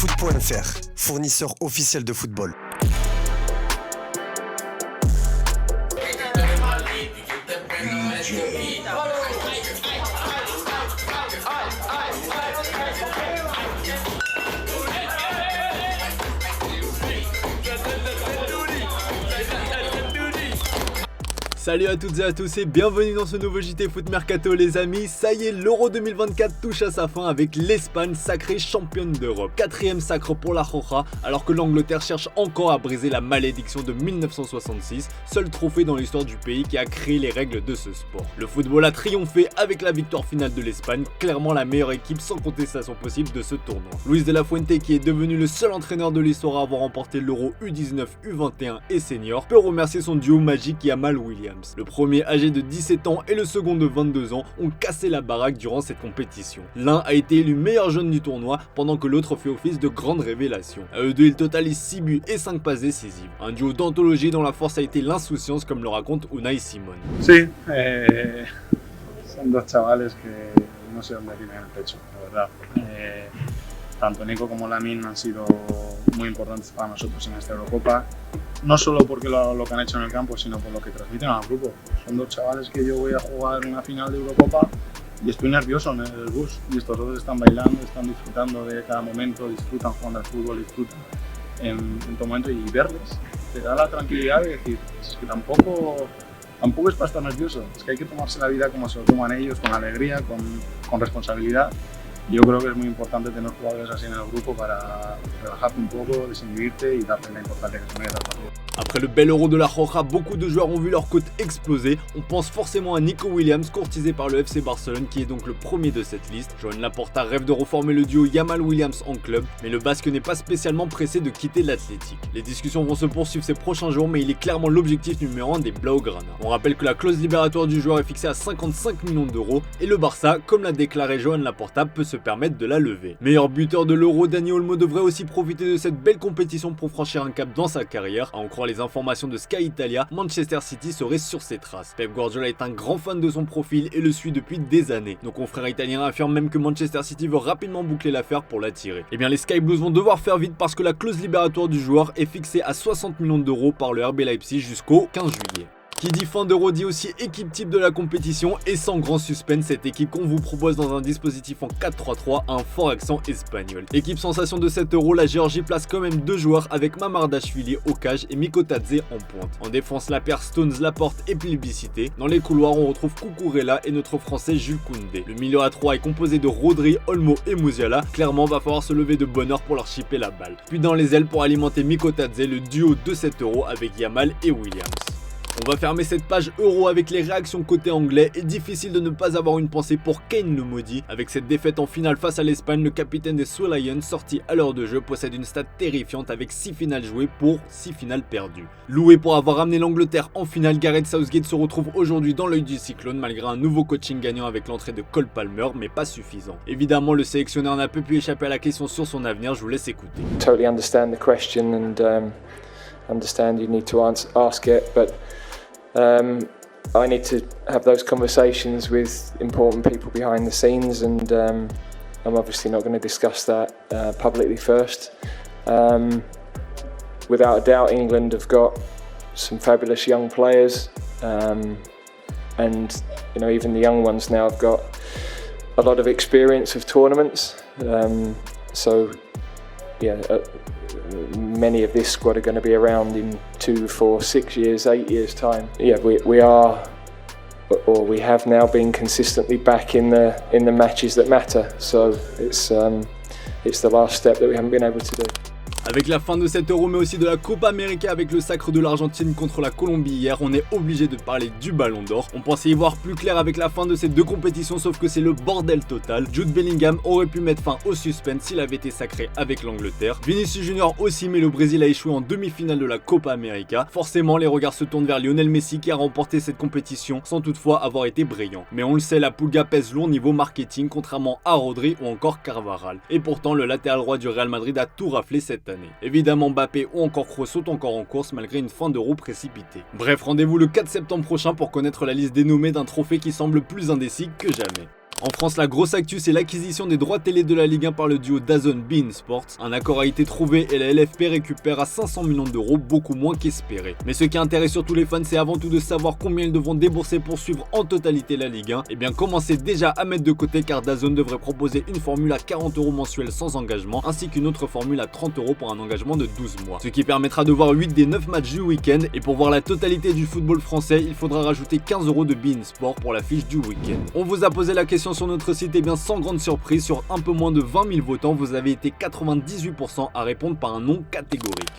Foot.fr, fournisseur officiel de football. Salut à toutes et à tous et bienvenue dans ce nouveau JT Foot Mercato les amis. Ça y est, l'Euro 2024 touche à sa fin avec l'Espagne sacrée championne d'Europe. 4e sacre pour la Roja alors que l'Angleterre cherche encore à briser la malédiction de 1966, seul trophée dans l'histoire du pays qui a créé les règles de ce sport. Le football a triomphé avec la victoire finale de l'Espagne, clairement la meilleure équipe sans contestation possible de ce tournoi. Luis de la Fuente, qui est devenu le seul entraîneur de l'histoire à avoir remporté l'Euro U19, U21 et senior, peut remercier son duo magique Yamal Williams. Le premier âgé de 17 ans et le second de 22 ans ont cassé la baraque durant cette compétition. L'un a été élu meilleur jeune du tournoi pendant que l'autre fait office de grande révélation. À eux deux, ils totalisent 6 buts et 5 passes décisives. Un duo d'anthologie dont la force a été l'insouciance comme le raconte Unai Simón. Sí, son dos chavales que no sé dónde tienen el pecho, la verdad. Tanto Nico como Lamine han sido muy importantes para nosotros en esta Eurocopa. No solo porque lo que han hecho en el campo, sino por lo que transmiten al grupo. Son dos chavales que yo voy a jugar una final de Eurocopa y estoy nervioso en el bus. Y estos dos están bailando, están disfrutando de cada momento, disfrutan jugando al fútbol, disfrutan en todo momento. Y verles te da la tranquilidad de decir, es que tampoco es para estar nervioso. Es que hay que tomarse la vida como se lo toman ellos, con alegría, con responsabilidad. Yo creo que es muy importante tener jugadores así en el grupo para relajarte un poco, desinhibirte y darle la importancia que se merece al partido. Après le bel Euro de la Roja, beaucoup de joueurs ont vu leur cote exploser. On pense forcément à Nico Williams, courtisé par le FC Barcelone, qui est donc le premier de cette liste. Joan Laporta rêve de reformer le duo Yamal Williams en club, mais le Basque n'est pas spécialement pressé de quitter l'Athletic. Les discussions vont se poursuivre ces prochains jours, mais il est clairement l'objectif numéro 1 des Blaugrana. On rappelle que la clause libératoire du joueur est fixée à 55 millions d'euros, et le Barça, comme l'a déclaré Joan Laporta, peut se permettre de la lever. Meilleur buteur de l'Euro, Dani Olmo devrait aussi profiter de cette belle compétition pour franchir un cap dans sa carrière. À en croire les informations de Sky Italia, Manchester City serait sur ses traces. Pep Guardiola est un grand fan de son profil et le suit depuis des années. Nos confrères italiens affirment même que Manchester City veut rapidement boucler l'affaire pour l'attirer. Et bien les Sky Blues vont devoir faire vite parce que la clause libératoire du joueur est fixée à 60 millions d'euros par le RB Leipzig jusqu'au 15 juillet. Qui dit fin d'Euro dit aussi équipe type de la compétition et sans grand suspense, cette équipe qu'on vous propose dans un dispositif en 4-3-3 a un fort accent espagnol. Équipe sensation de cet Euro, la Géorgie place quand même deux joueurs avec Mamardashvili au cage et Mikotadze en pointe. En défense, la paire Stones-Laporte est plébiscitée. Dans les couloirs, on retrouve Cucurella et notre français Jules Koundé. Le milieu à 3 est composé de Rodri, Olmo et Musiala. Clairement, va falloir se lever de bonne heure pour leur chipper la balle. Puis dans les ailes pour alimenter Mikotadze, le duo de cet Euro avec Yamal et Williams. On va fermer cette page Euro avec les réactions côté anglais et difficile de ne pas avoir une pensée pour Kane le maudit. Avec cette défaite en finale face à l'Espagne, le capitaine des Sue Lions, sorti à l'heure de jeu, possède une stat terrifiante avec 6 finales jouées pour 6 finales perdues. Loué pour avoir amené l'Angleterre en finale, Gareth Southgate se retrouve aujourd'hui dans l'œil du cyclone malgré un nouveau coaching gagnant avec l'entrée de Cole Palmer, mais pas suffisant. Évidemment, le sélectionneur n'a pas pu échapper à la question sur son avenir, je vous laisse écouter. Totally understand the question and understand you need to ask it, but I need to have those conversations with important people behind the scenes, and I'm obviously not going to discuss that publicly first. Without a doubt, England have got some fabulous young players, and you know, even the young ones now have got a lot of experience of tournaments. So yeah. Many of this squad are going to be around in 2, 4, 6 years, 8 years time. Yeah, we are, or we have now been consistently back in the matches that matter. So it's the last step that we haven't been able to do. Avec la fin de cet Euro mais aussi de la Copa América avec le sacre de l'Argentine contre la Colombie hier, on est obligé de parler du Ballon d'Or. On pensait y voir plus clair avec la fin de ces deux compétitions, sauf que c'est le bordel total. Jude Bellingham aurait pu mettre fin au suspense s'il avait été sacré avec l'Angleterre. Vinicius Junior aussi, mais le Brésil a échoué en demi-finale de la Copa América. Forcément, les regards se tournent vers Lionel Messi qui a remporté cette compétition sans toutefois avoir été brillant. Mais on le sait, la Pulga pèse lourd niveau marketing, contrairement à Rodri ou encore Carvajal. Et pourtant, le latéral droit du Real Madrid a tout raflé cette année. Évidemment, Mbappé ou encore Kroos sont encore en course malgré une fin d'Euro précipitée. Bref, rendez-vous le 4 septembre prochain pour connaître la liste dénommée d'un trophée qui semble plus indécis que jamais. En France, la grosse actu, c'est l'acquisition des droits télé de la Ligue 1 par le duo DAZN beIN Sports. Un accord a été trouvé et la LFP récupère à 500 millions d'euros, beaucoup moins qu'espéré. Mais ce qui intéresse surtout les fans, c'est avant tout de savoir combien ils devront débourser pour suivre en totalité la Ligue 1. Et bien commencez déjà à mettre de côté car DAZN devrait proposer une formule à 40 € mensuels sans engagement, ainsi qu'une autre formule à 30 € pour un engagement de 12 mois. Ce qui permettra de voir 8 des 9 matchs du week-end. Et pour voir la totalité du football français, il faudra rajouter 15 € de beIN Sport pour la fiche du week-end. On vous a posé la question sur notre site, et bien sans grande surprise, sur un peu moins de 20 000 votants, vous avez été 98% à répondre par un non catégorique.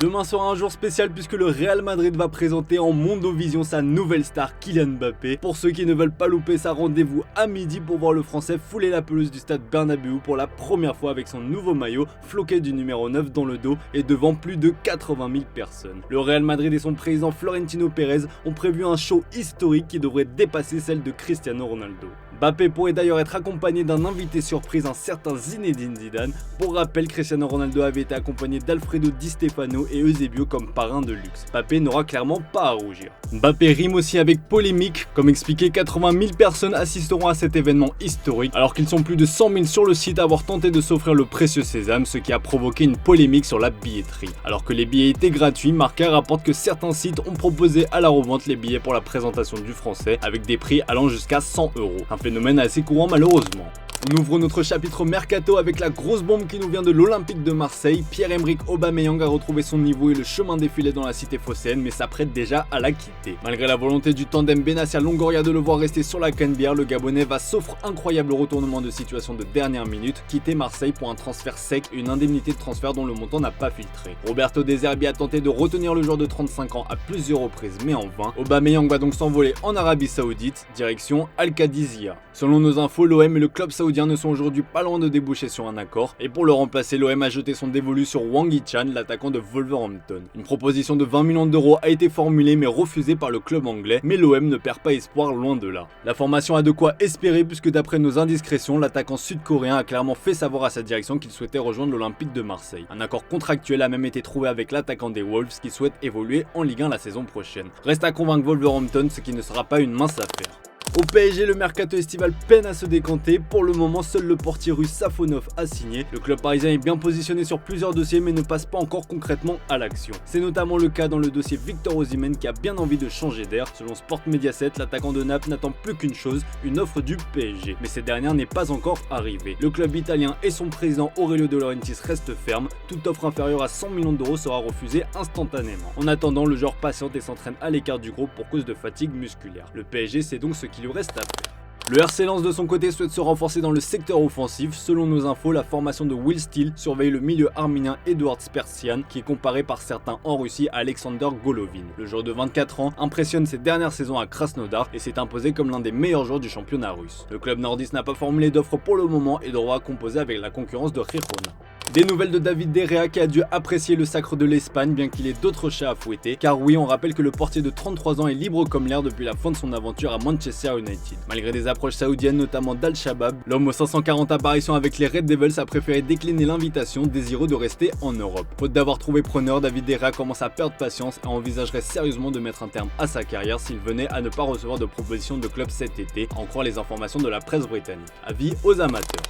Demain sera un jour spécial puisque le Real Madrid va présenter en Mondovision sa nouvelle star Kylian Mbappé. Pour ceux qui ne veulent pas louper ça, rendez-vous à midi pour voir le français fouler la pelouse du stade Bernabéu pour la première fois avec son nouveau maillot floqué du numéro 9 dans le dos et devant plus de 80 000 personnes. Le Real Madrid et son président Florentino Pérez ont prévu un show historique qui devrait dépasser celle de Cristiano Ronaldo. Mbappé pourrait d'ailleurs être accompagné d'un invité surprise, un certain Zinedine Zidane. Pour rappel, Cristiano Ronaldo avait été accompagné d'Alfredo Di Stefano et Eusebio comme parrain de luxe. Mbappé n'aura clairement pas à rougir. Mbappé rime aussi avec polémique. Comme expliqué, 80 000 personnes assisteront à cet événement historique, alors qu'ils sont plus de 100 000 sur le site à avoir tenté de s'offrir le précieux sésame, ce qui a provoqué une polémique sur la billetterie. Alors que les billets étaient gratuits, Marca rapporte que certains sites ont proposé à la revente les billets pour la présentation du français, avec des prix allant jusqu'à 100 €. Un phénomène assez courant malheureusement. On ouvre notre chapitre Mercato avec la grosse bombe qui nous vient de l'Olympique de Marseille. Pierre-Emerick Aubameyang a retrouvé son niveau et le chemin défilé dans la cité phocéenne, mais s'apprête déjà à la quitter. Malgré la volonté du tandem Benassia-Longoria de le voir rester sur la canebière, le Gabonais va, sauf incroyable retournement de situation de dernière minute, quitter Marseille pour un transfert sec et une indemnité de transfert dont le montant n'a pas filtré. Roberto De Zerbi a tenté de retenir le joueur de 35 ans à plusieurs reprises, mais en vain. Aubameyang va donc s'envoler en Arabie Saoudite, direction Al-Qadisiyah. Selon nos infos, l'OM et le club saoudien ne sont aujourd'hui pas loin de déboucher sur un accord, et pour le remplacer, l'OM a jeté son dévolu sur Hwang Hee-chan, l'attaquant de Wolverhampton. Une proposition de 20 millions d'euros a été formulée mais refusée par le club anglais, mais l'OM ne perd pas espoir, loin de là. La formation a de quoi espérer puisque d'après nos indiscrétions, l'attaquant sud-coréen a clairement fait savoir à sa direction qu'il souhaitait rejoindre l'Olympique de Marseille. Un accord contractuel a même été trouvé avec l'attaquant des Wolves qui souhaite évoluer en Ligue 1 la saison prochaine. Reste à convaincre Wolverhampton, ce qui ne sera pas une mince affaire. Au PSG, le mercato estival peine à se décanter. Pour le moment, seul le portier russe Safonov a signé. Le club parisien est bien positionné sur plusieurs dossiers mais ne passe pas encore concrètement à l'action. C'est notamment le cas dans le dossier Victor Osimhen qui a bien envie de changer d'air. Selon Sport Mediaset, l'attaquant de Naples n'attend plus qu'une chose, une offre du PSG. Mais cette dernière n'est pas encore arrivée. Le club italien et son président Aurelio De Laurentiis restent fermes. Toute offre inférieure à 100 millions d'euros sera refusée instantanément. En attendant, le joueur patiente et s'entraîne à l'écart du groupe pour cause de fatigue musculaire. Le PSG, c'est donc ce qu'il lui reste à faire. Le RC Lens de son côté souhaite se renforcer dans le secteur offensif. Selon nos infos, la formation de Will Steele surveille le milieu arménien Eduard Spersian qui est comparé par certains en Russie à Alexander Golovin. Le joueur de 24 ans impressionne ses dernières saisons à Krasnodar et s'est imposé comme l'un des meilleurs joueurs du championnat russe. Le club nordiste n'a pas formulé d'offre pour le moment et devra composer avec la concurrence de Girona. Des nouvelles de David De Gea qui a dû apprécier le sacre de l'Espagne bien qu'il ait d'autres chats à fouetter, car oui, on rappelle que le portier de 33 ans est libre comme l'air depuis la fin de son aventure à Manchester United. Malgré des approches saoudiennes notamment d'Al-Shabaab, l'homme aux 540 apparitions avec les Red Devils a préféré décliner l'invitation, désireux de rester en Europe. Faute d'avoir trouvé preneur, David De Gea commence à perdre patience et envisagerait sérieusement de mettre un terme à sa carrière s'il venait à ne pas recevoir de proposition de club cet été, à en croire les informations de la presse britannique. Avis aux amateurs.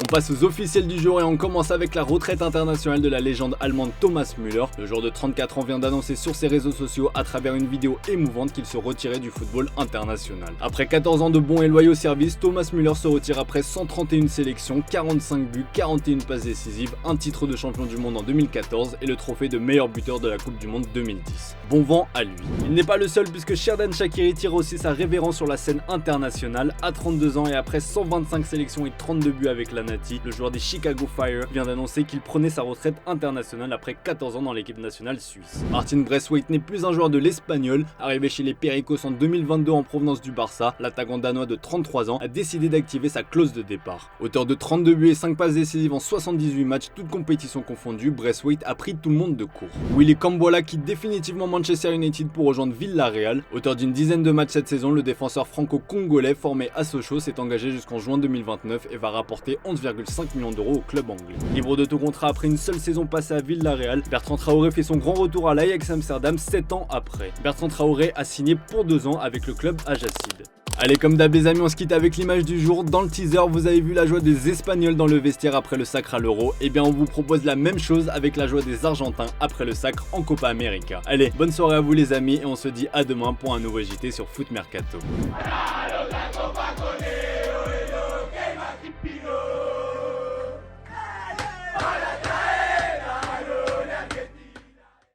On passe aux officiels du jour et on commence avec la retraite internationale de la légende allemande Thomas Müller. Le joueur de 34 ans vient d'annoncer sur ses réseaux sociaux à travers une vidéo émouvante qu'il se retirait du football international. Après 14 ans de bons et loyaux services, Thomas Müller se retire après 131 sélections, 45 buts, 41 passes décisives, un titre de champion du monde en 2014 et le trophée de meilleur buteur de la Coupe du Monde 2010. Bon vent à lui. Il n'est pas le seul puisque Xherdan Shaqiri tire aussi sa révérence sur la scène internationale. À 32 ans et après 125 sélections et 32 buts avec la Nati, le joueur des Chicago Fire vient d'annoncer qu'il prenait sa retraite internationale après 14 ans dans l'équipe nationale suisse. Martin Braithwaite n'est plus un joueur de l'Espagnol. Arrivé chez les Pericos en 2022 en provenance du Barça, l'attaquant danois de 33 ans a décidé d'activer sa clause de départ. Auteur de 32 buts et 5 passes décisives en 78 matchs, toutes compétitions confondues, Braithwaite a pris tout le monde de court. Willy Cambola quitte définitivement Manchester United pour rejoindre Villarreal. Auteur d'une dizaine de matchs cette saison, le défenseur franco-congolais formé à Sochaux s'est engagé jusqu'en juin 2029 et va rapporter 11,5 millions d'euros au club anglais. Libre de tout contrat après une seule saison passée à Villarreal, Bertrand Traoré fait son grand retour à l'Ajax Amsterdam 7 ans après. Bertrand Traoré a signé pour 2 ans avec le club Ajaxide. Allez, comme d'hab les amis, on se quitte avec l'image du jour. Dans le teaser, vous avez vu la joie des Espagnols dans le vestiaire après le sacre à l'Euro. Et bien on vous propose la même chose avec la joie des Argentins après le sacre en Copa América. Allez, bonne soirée à vous les amis et on se dit à demain pour un nouveau JT sur Foot Mercato.